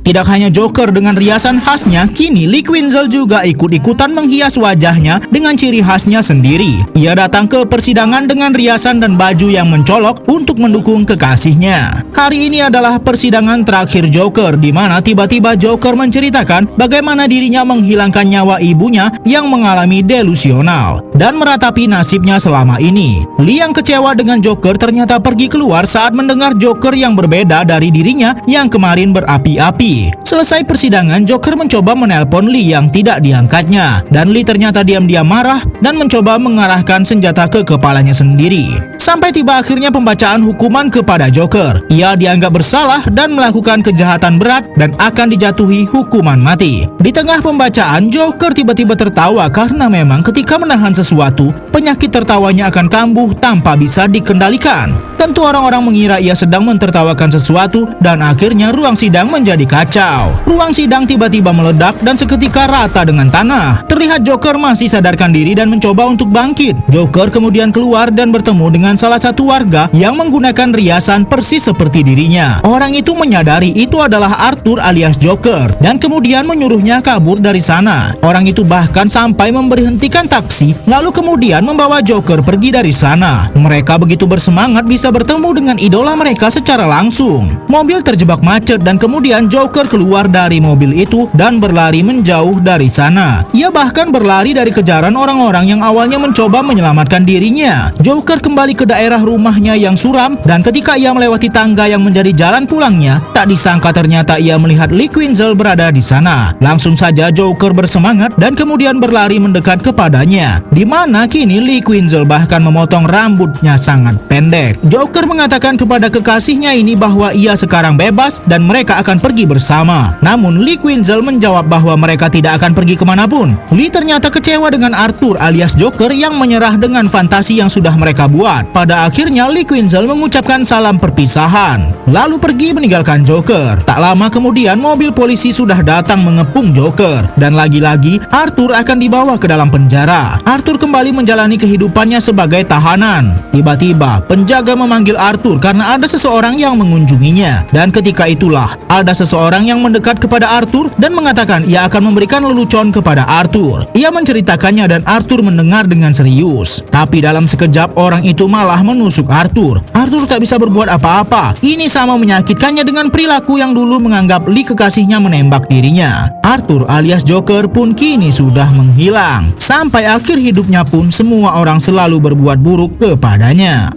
Tidak hanya Joker dengan riasan khasnya, kini Lee Quinzel juga ikut-ikutan menghias wajahnya dengan ciri khasnya sendiri. Ia datang ke persidangan dengan riasan dan baju yang mencolok untuk mendukung kekasihnya. Hari ini adalah persidangan terakhir Joker, di mana tiba-tiba Joker menceritakan bagaimana dirinya menghilangkan nyawa ibunya yang mengalami delusional dan meratapi nasibnya selama ini. Lee yang kecewa dengan Joker ternyata pergi keluar saat mendengar Joker yang berbeda dari dirinya yang kemarin berapi-api. Selesai persidangan, Joker mencoba menelpon Lee yang tidak diangkatnya, dan Lee ternyata diam-diam marah dan mencoba mengarahkan senjata ke kepalanya sendiri. Sampai tiba akhirnya pembacaan hukuman kepada Joker. Ia dianggap bersalah dan melakukan kejahatan berat dan akan dijatuhi hukuman mati. Di tengah pembacaan, Joker tiba-tiba tertawa karena memang ketika menahan sesuatu, penyakit tertawanya akan kambuh tanpa bisa dikendalikan. Tentu orang-orang mengira ia sedang mentertawakan sesuatu dan akhirnya ruang sidang menjadi kacau. Ruang sidang tiba-tiba meledak dan seketika rata dengan tanah. Terlihat Joker masih sadarkan diri dan mencoba untuk bangkit. Joker kemudian keluar dan bertemu dengan salah satu warga yang menggunakan riasan persis seperti dirinya. Orang itu menyadari itu adalah Arthur alias Joker dan kemudian menyuruhnya kabur dari sana. Orang itu bahkan sampai memberhentikan taksi lalu kemudian membawa Joker pergi dari sana. Mereka begitu bersemangat bisa bertemu dengan idola mereka secara langsung. Mobil terjebak macet dan kemudian Joker keluar dari mobil itu dan berlari menjauh dari sana. Ia bahkan berlari dari kejaran orang-orang yang awalnya mencoba menyelamatkan dirinya. Joker kembali ke daerah rumahnya yang suram dan ketika ia melewati tangga yang menjadi jalan pulangnya, tak disangka ternyata ia melihat Lee Quinzel berada di sana. Langsung saja Joker bersemangat dan kemudian berlari mendekat kepadanya, di mana kini Lee Quinzel bahkan memotong rambutnya sangat pendek. Joker mengatakan kepada kekasihnya ini bahwa ia sekarang bebas dan mereka akan pergi bersama. Namun Lee Quinzel menjawab bahwa mereka tidak akan pergi kemanapun. Lee ternyata kecewa dengan Arthur alias Joker yang menyerah dengan fantasi yang sudah mereka buat. Pada akhirnya Lee Quinzel mengucapkan salam perpisahan, lalu pergi meninggalkan Joker. Tak lama kemudian mobil polisi sudah datang mengepung Joker dan lagi-lagi Arthur akan dibawa ke dalam penjara. Arthur kembali menjalani kehidupannya sebagai tahanan. Tiba-tiba penjaga memanggil Arthur karena ada seseorang yang mengunjunginya, dan ketika itulah ada seseorang yang mendekat kepada Arthur dan mengatakan ia akan memberikan lelucon kepada Arthur. Ia menceritakannya dan Arthur mendengar dengan serius, tapi dalam sekejap orang itu malah menusuk Arthur. Arthur tak bisa berbuat apa-apa. Ini sama menyakitkannya dengan perilaku yang dulu menganggap Lee kekasihnya menembak dirinya. Arthur alias Joker pun kini sudah menghilang. Sampai akhir hidupnya pun semua orang selalu berbuat buruk kepadanya.